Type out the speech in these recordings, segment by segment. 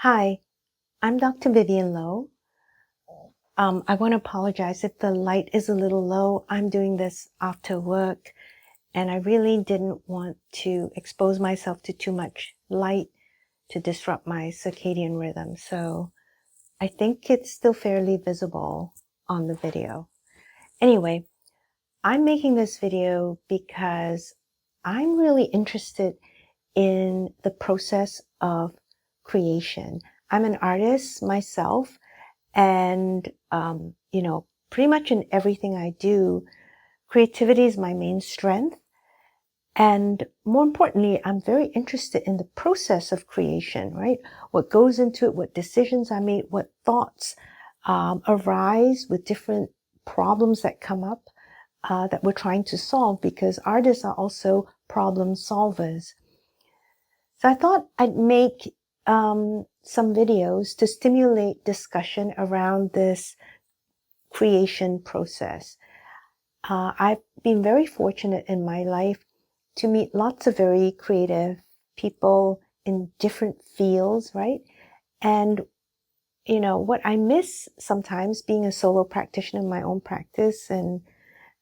Hi, I'm Dr. Vyvyane Low. I want to apologize if the light is a little low. I'm doing this after work, and I really didn't want to expose myself to too much light to disrupt my circadian rhythm. So I think it's still fairly visible on the video. Anyway, I'm making this video because I'm really interested in the process of creation. I'm an artist myself, and pretty much in everything I do, creativity is my main strength. And more importantly, I'm very interested in the process of creation, right? What goes into it, what decisions I make, what thoughts arise with different problems that come up that we're trying to solve, because artists are also problem solvers. So I thought I'd make some videos to stimulate discussion around this creation process. I've been very fortunate in my life to meet lots of very creative people in different fields, right? And, what I miss sometimes being a solo practitioner in my own practice and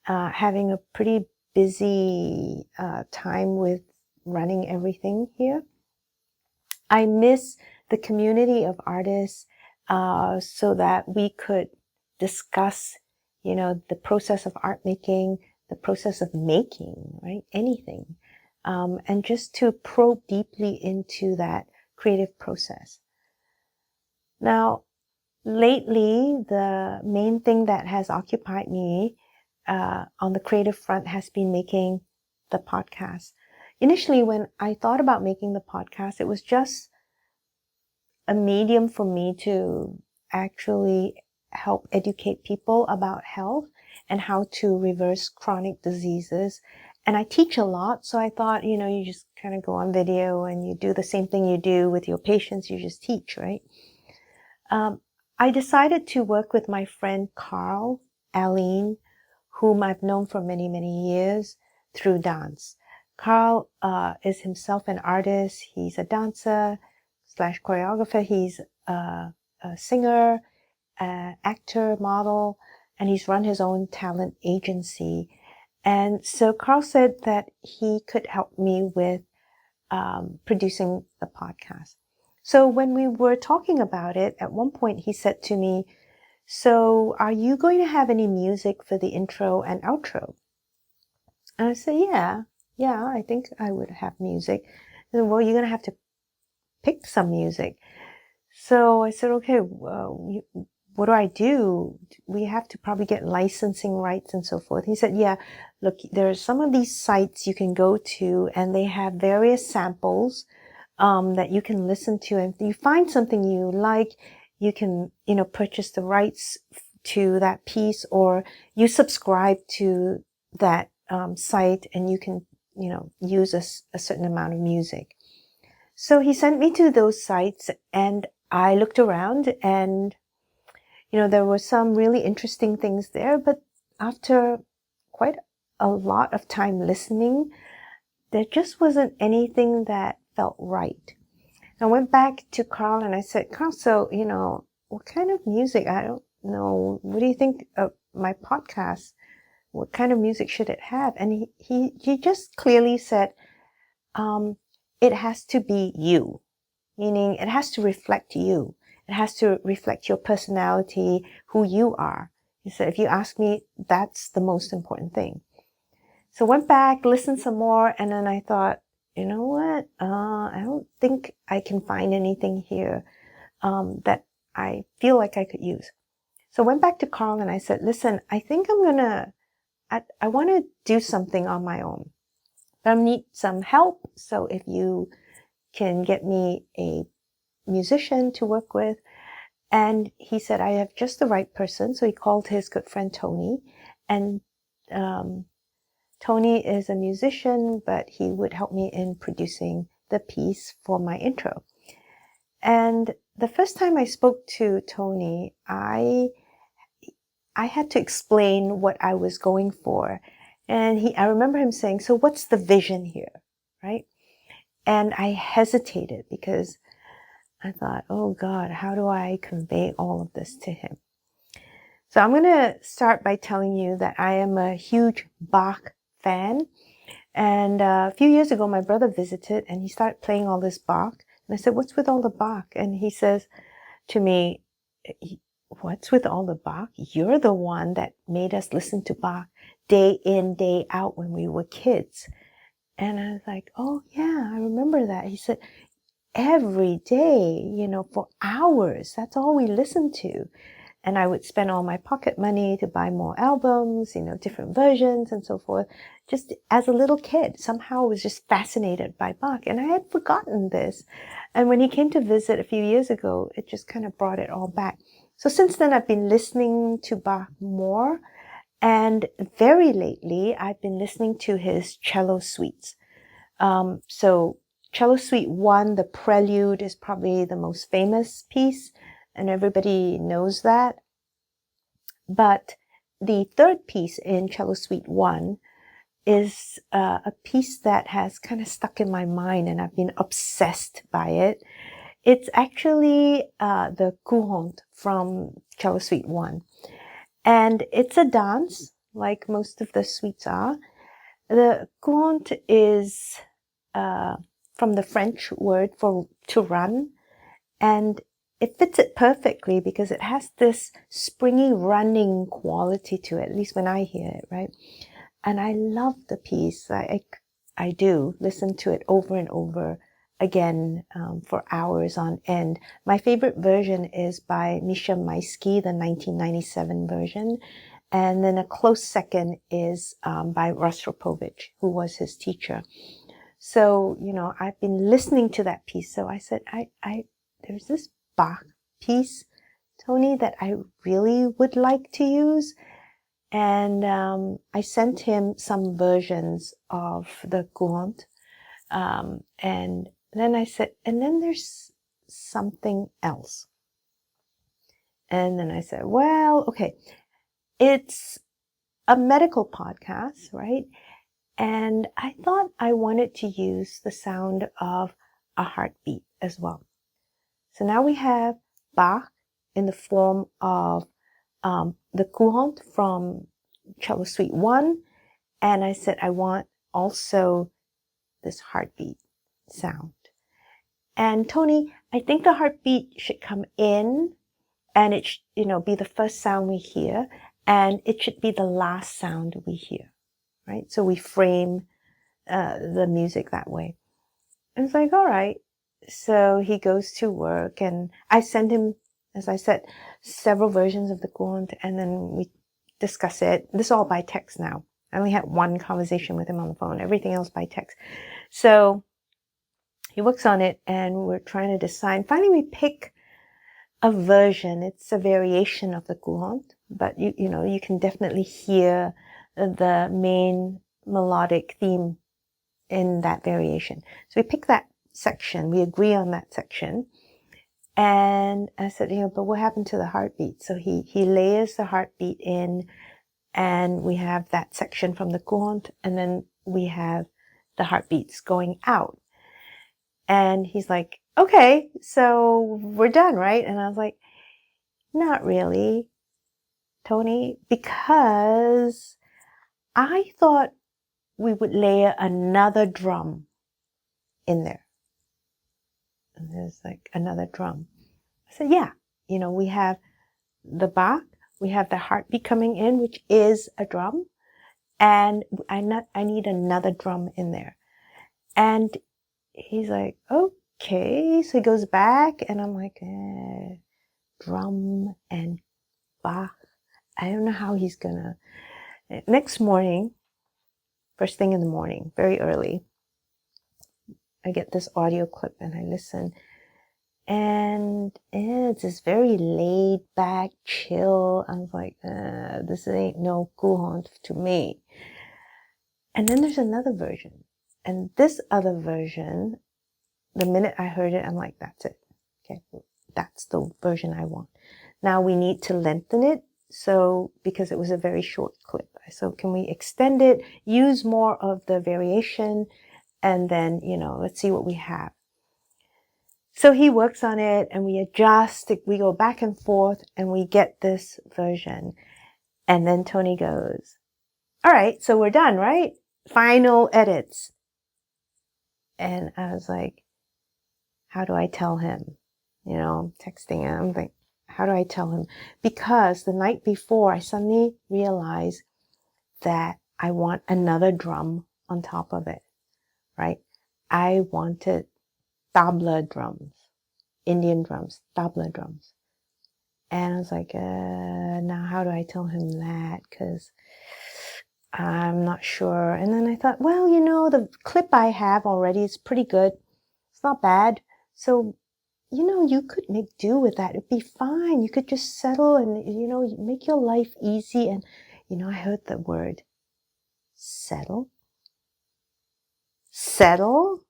having a pretty busy time with running everything here. I miss the community of artists so that we could discuss, the process of art making, the process of making, right? Anything. And just to probe deeply into that creative process. Now, lately, the main thing that has occupied me on the creative front has been making the podcast. Initially, when I thought about making the podcast, it was just a medium for me to actually help educate people about health and how to reverse chronic diseases. And I teach a lot, so I thought, you just kind of go on video and you do the same thing you do with your patients, you just teach, right? I decided to work with my friend Carl Aline, whom I've known for many, many years through dance. Carl is himself an artist. He's a dancer / choreographer. He's a singer, actor, model, and he's run his own talent agency. And so Carl said that he could help me with producing the podcast. So when we were talking about it, at one point he said to me, "So are you going to have any music for the intro and outro?" And I said, yeah, I think I would have music. He said, "Well, you're going to have to pick some music." So I said, okay, well, what do I do? We have to probably get licensing rights and so forth. He said, yeah, look, there are some of these sites you can go to, and they have various samples that you can listen to. And if you find something you like, you can, purchase the rights to that piece, or you subscribe to that site and you can, use a certain amount of music. So he sent me to those sites and I looked around, and, there were some really interesting things there, but after quite a lot of time listening, there just wasn't anything that felt right. I went back to Carl and I said, "Carl, so, what kind of music? I don't know. What do you think of my podcast? What kind of music should it have?" And he just clearly said, it has to be you, meaning it has to reflect you. It has to reflect your personality, who you are. He said, if you ask me, that's the most important thing. So went back, listened some more, and then I thought, you know what? I don't think I can find anything here that I feel like I could use. So went back to Carl and I said, listen, I think I want to do something on my own, but I need some help. So if you can get me a musician to work with. And he said, I have just the right person. So he called his good friend Tony, and Tony is a musician, but he would help me in producing the piece for my intro. And the first time I spoke to Tony, I had to explain what I was going for. And I remember him saying, "So what's the vision here?" Right? And I hesitated because I thought, oh God, how do I convey all of this to him? So I'm going to start by telling you that I am a huge Bach fan. And a few years ago, my brother visited and he started playing all this Bach. And I said, what's with all the Bach? And he says to me, what's with all the Bach? You're the one that made us listen to Bach day in, day out when we were kids. And I was like, oh yeah, I remember that. He said, every day, for hours, that's all we listened to. And I would spend all my pocket money to buy more albums, different versions and so forth. Just as a little kid, somehow I was just fascinated by Bach. And I had forgotten this. And when he came to visit a few years ago, it just kind of brought it all back. So since then, I've been listening to Bach more. And very lately, I've been listening to his cello suites. So Cello Suite 1, the prelude, is probably the most famous piece. And everybody knows that. But the third piece in Cello Suite 1 is a piece that has kind of stuck in my mind and I've been obsessed by it. It's actually the courante from Cello Suite 1. And it's a dance, like most of the suites are. The courante is from the French word for to run. And it fits it perfectly because it has this springy running quality to it, at least when I hear it, right? And I love the piece. I do listen to it over and over again for hours on end. My favorite version is by Misha Maisky, the 1997 version. And then a close second is by Rostropovich, who was his teacher. So, I've been listening to that piece. So I said, there's this Bach piece, Tony, that I really would like to use. And I sent him some versions of the courante. And then I said, and then there's something else. And then I said, well, okay, it's a medical podcast, right? And I thought I wanted to use the sound of a heartbeat as well. So now we have Bach in the form of the courante from Cello Suite 1. And I said, I want also this heartbeat sound. And Tony, I think the heartbeat should come in and it should, be the first sound we hear. And it should be the last sound we hear, right? So we frame the music that way. And it's like, all right. So he goes to work and I send him, as I said, several versions of the courante and then we discuss it. This is all by text now. I only had one conversation with him on the phone, everything else by text. So he works on it and we're trying to decide. Finally, we pick a version. It's a variation of the courante, but you can definitely hear the main melodic theme in that variation. So we pick that section. We agree on that section. And I said, but what happened to the heartbeat? So he layers the heartbeat in and we have that section from the courante and then we have the heartbeats going out. And he's like, okay, so we're done, right? And I was like, not really, Tony, because I thought we would layer another drum in there. And there's like another drum. I said, yeah, we have the Bach, we have the heartbeat coming in, which is a drum. And I need another drum in there. And he's like, okay. So he goes back and I'm like, drum and Bach. I don't know how he's gonna. Next morning, first thing in the morning, very early, I get this audio clip and I listen. And it's this very laid back, chill. I was like, this ain't no courante to me. And then there's another version. And this other version, the minute I heard it, I'm like, that's it. Okay, that's the version I want. Now we need to lengthen it. So, because it was a very short clip. So can we extend it, use more of the variation, and then, let's see what we have. So he works on it and we adjust, we go back and forth and we get this version. And then Tony goes, all right, so we're done, right? Final edits. And I was like, how do I tell him? You know, I'm texting him. I'm like, how do I tell him? Because the night before, I suddenly realized that I want another drum on top of it, right? I wanted tabla drums, Indian drums, tabla drums. And I was like, now how do I tell him that? Because I'm not sure. And then I thought, well, you know, the clip I have already is pretty good. It's not bad. So, you know, you could make do with that. It'd be fine. You could just settle and, you know, make your life easy. And, you know, I heard the word settle. Settle,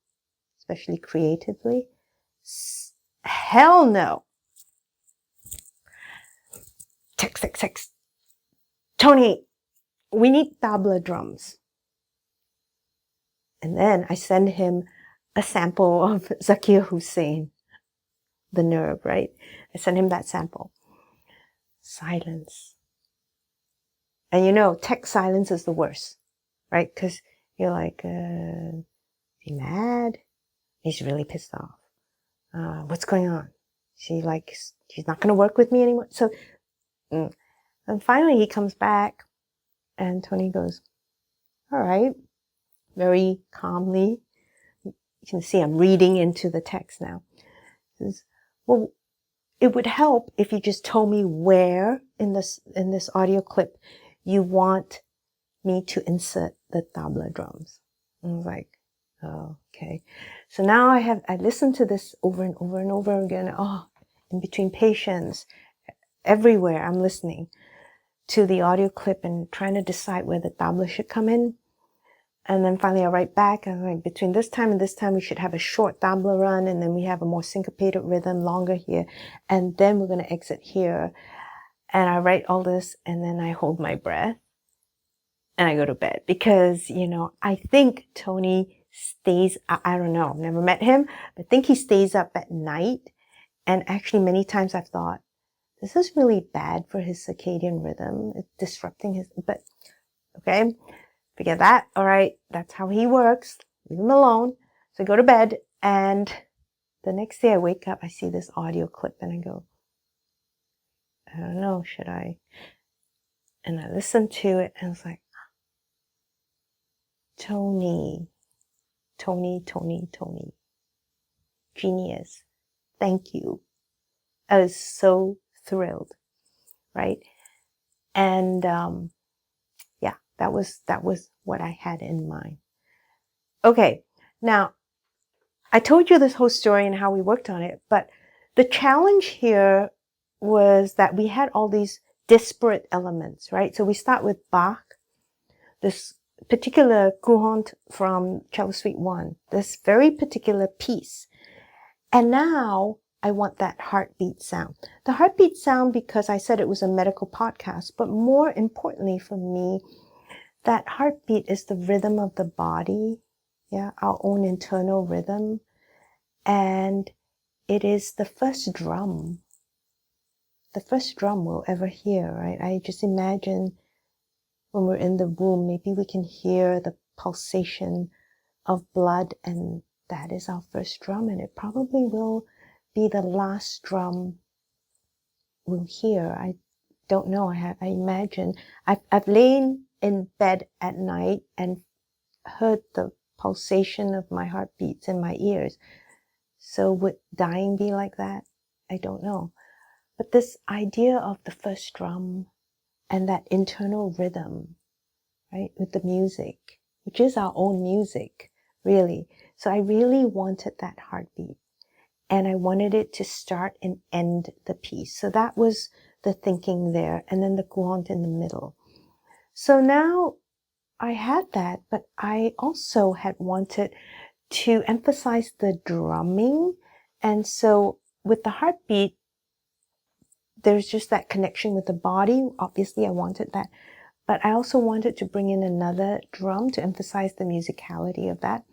especially creatively. Hell no. Text. Tony, we need tabla drums. And then I send him a sample of Zakir Hussain, the nerve, right? I send him that sample. Silence. And you know, tech silence is the worst, right? Because you're like, is he mad? He's really pissed off. What's going on? She's not going to work with me anymore. So, and finally he comes back and Tony goes, all right, very calmly. You can see I'm reading into the text now. He says, well, it would help if you just told me where in this audio clip you want me to insert the tabla drums. And I was like, oh, okay. So now I listened to this over and over and over again. Oh, in between patients, everywhere I'm listening to the audio clip and trying to decide where the tabla should come in. And then finally I write back, I'm like, between this time and this time, we should have a short tabla run, and then we have a more syncopated rhythm, longer here, and then we're going to exit here. And I write all this, and then I hold my breath, and I go to bed. Because, you know, I think Tony stays, I don't know, I've never met him, but I think he stays up at night. And actually many times I've thought, this is really bad for his circadian rhythm. It's disrupting his, but okay. Forget that. All right. That's how he works. Leave him alone. So I go to bed, and the next day I wake up, I see this audio clip and I go, I don't know, should I? And I listen to it and it's like, Tony. Genius. Thank you. I was so thrilled. Right. And, yeah, that was what I had in mind. Okay. Now, I told you this whole story and how we worked on it, but the challenge here was that we had all these disparate elements, right? So we start with Bach, this particular courant from Cello Suite 1, this very particular piece. And now I want that heartbeat sound. The heartbeat sound, because I said it was a medical podcast, but more importantly for me, that heartbeat is the rhythm of the body. Yeah, our own internal rhythm. And it is the first drum we'll ever hear, right? I just imagine when we're in the womb, maybe we can hear the pulsation of blood, and that is our first drum, and it probably will be the last drum we'll hear. I don't know. I imagine. I've lain in bed at night and heard the pulsation of my heartbeats in my ears. So would dying be like that? I don't know. But this idea of the first drum and that internal rhythm, right, with the music, which is our own music, really. So I really wanted that heartbeat, and I wanted it to start and end the piece. So that was the thinking there, and then the courant in the middle. So now I had that, but I also had wanted to emphasize the drumming. And so with the heartbeat, there's just that connection with the body. Obviously, I wanted that. But I also wanted to bring in another drum to emphasize the musicality of that.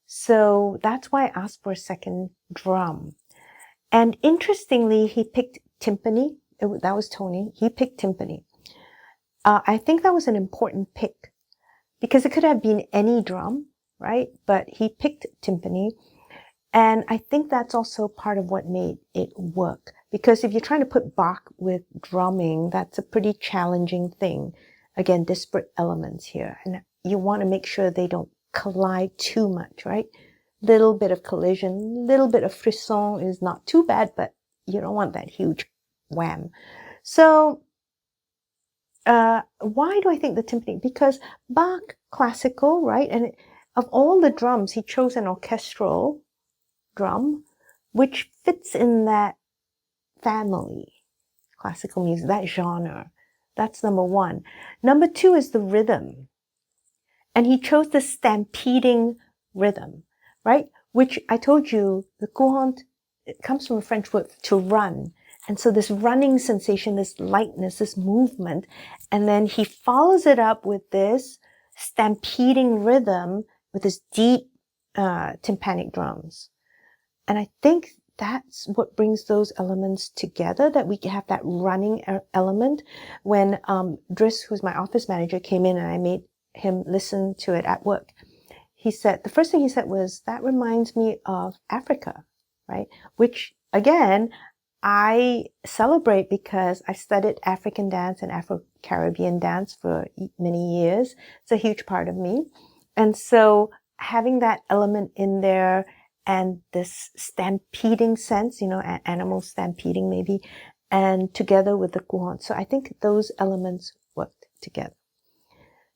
So that's why I asked for a second drum. And interestingly, he picked timpani. That was Tony. He picked timpani. I think that was an important pick because it could have been any drum, right? But he picked timpani. And I think that's also part of what made it work. Because if you're trying to put Bach with drumming, that's a pretty challenging thing. Again, disparate elements here. And you want to make sure they don't collide too much, right? Little bit of collision, little bit of frisson is not too bad, but you don't want that huge wham. So, why do I think the timpani? Because Bach, classical, right? And of all the drums, he chose an orchestral drum, which fits in that family, classical music, that genre. That's number one. Number two is the rhythm. And he chose the stampeding rhythm, right? Which I told you, the courant, it comes from a French word to run. And so this running sensation, this lightness, this movement, and then he follows it up with this stampeding rhythm with this deep tympanic drums. And I think that's what brings those elements together, that we have that running element. When Driss, who's my office manager, came in and I made him listen to it at work, he said, the first thing he said was, that reminds me of Africa, right? Which, again, I celebrate because I studied African dance and Afro-Caribbean dance for many years. It's a huge part of me. And so having that element in there and this stampeding sense, you know, animal stampeding maybe, and together with the courant. So I think those elements worked together.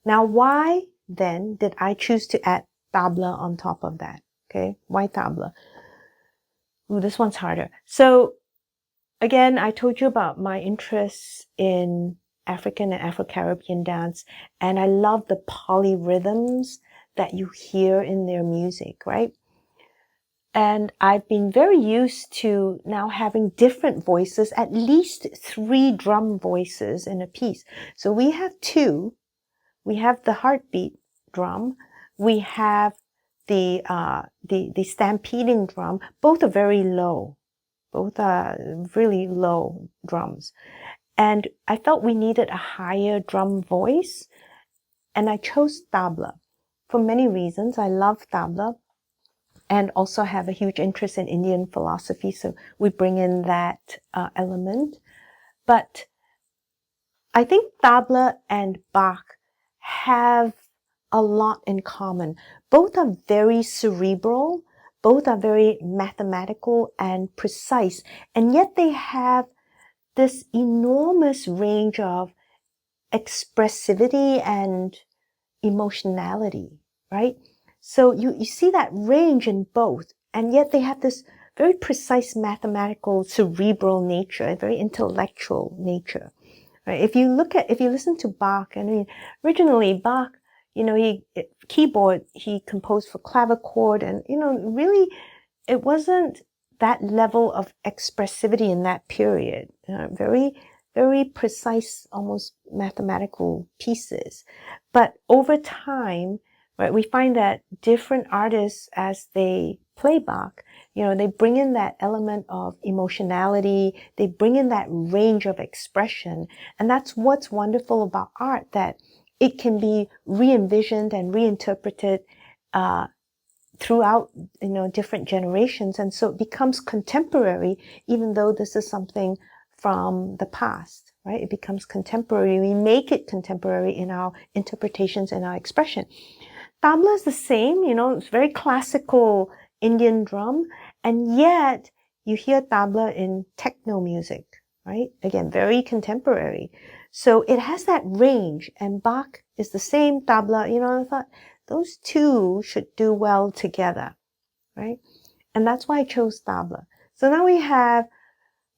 Now, why then did I choose to add tabla on top of that? Okay, why tabla? Ooh, this one's harder. So again, I told you about my interests in African and Afro-Caribbean dance, and I love the polyrhythms that you hear in their music, right? And I've been very used to now having different voices, at least 3 drum voices in a piece. So we have 2. We have the heartbeat drum. We have the stampeding drum. Both are very low. Both are really low drums. And I felt we needed a higher drum voice. And I chose tabla for many reasons. I love tabla and also have a huge interest in Indian philosophy. So we bring in that element. But I think tabla and Bach have a lot in common. Both are very cerebral. Both are very mathematical and precise. And yet they have this enormous range of expressivity and emotionality, right? So you see that range in both, and yet they have this very precise mathematical, cerebral nature, a very intellectual nature. Right? If you listen to Bach, I mean, originally Bach, you know, keyboard, he composed for clavichord, and, you know, really, it wasn't that level of expressivity in that period. Very, very precise, almost mathematical pieces. But over time, right, we find that different artists, as they play Bach, you know, they bring in that element of emotionality, they bring in that range of expression. And that's what's wonderful about art, that it can be re-envisioned and reinterpreted throughout, you know, different generations. And so it becomes contemporary, even though this is something from the past, right? It becomes contemporary. We make it contemporary in our interpretations and our expression. Tabla is the same, you know, it's very classical Indian drum, and yet you hear tabla in techno music, right? Again, very contemporary. So it has that range, and Bach is the same tabla, you know, I thought those two should do well together, right? And that's why I chose tabla. So now we have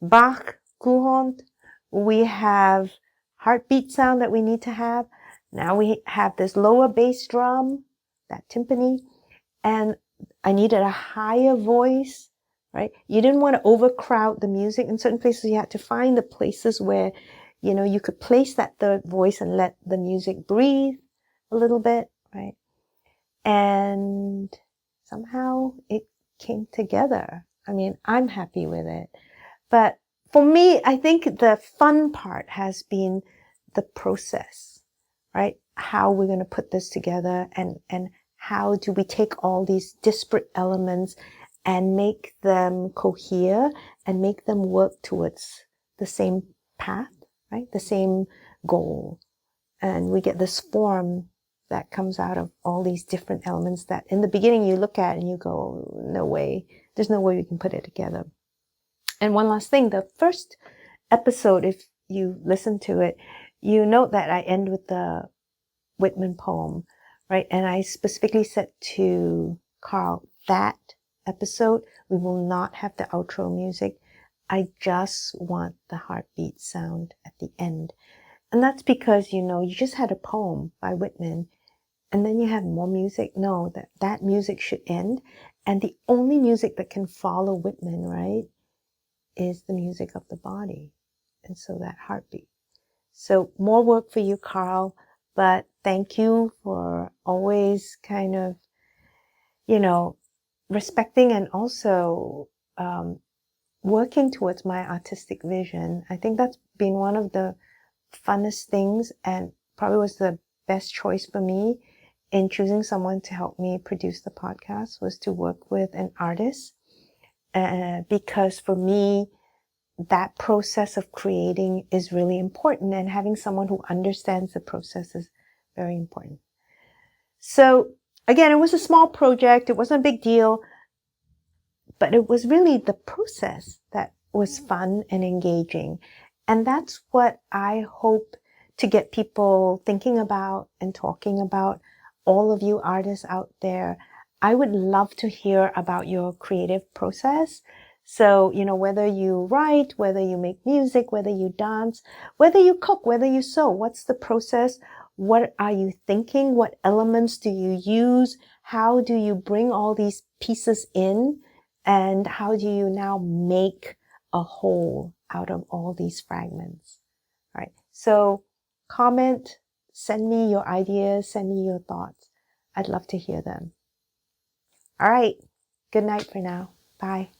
Bach, courant, we have heartbeat sound that we need to have. Now we have this lower bass drum, that timpani, and I needed a higher voice, right? You didn't want to overcrowd the music. In certain places, you had to find the places where, you know, you could place that third voice and let the music breathe a little bit, right? And somehow it came together. I mean, I'm happy with it. But for me, I think the fun part has been the process, right? How we're going to put this together, and how do we take all these disparate elements and make them cohere and make them work towards the same path, right? The same goal. And we get this form that comes out of all these different elements that in the beginning you look at and you go, no way, there's no way we can put it together. And one last thing, the first episode, if you listen to it, you note that I end with the Whitman poem, right? And I specifically said to Carl, that episode, we will not have the outro music. I just want the heartbeat sound at the end. And that's because, you just had a poem by Whitman, and then you have more music. No, that music should end. And the only music that can follow Whitman, right, is the music of the body. And so that heartbeat. So more work for you, Carl, but thank you for always kind of, respecting and also working towards my artistic vision. I think that's been one of the funnest things, and probably was the best choice for me in choosing someone to help me produce the podcast, was to work with an artist. Because for me, that process of creating is really important, and having someone who understands the process is very important. So again, it was a small project. It wasn't a big deal, but it was really the process that was fun and engaging. And that's what I hope to get people thinking about and talking about. All of you artists out there, I would love to hear about your creative process. So, whether you write, whether you make music, whether you dance, whether you cook, whether you sew, what's the process? What are you thinking? What elements do you use? How do you bring all these pieces in? And how do you now make a whole out of all these fragments? All right. So comment, send me your ideas, send me your thoughts. I'd love to hear them. All right. Good night for now. Bye.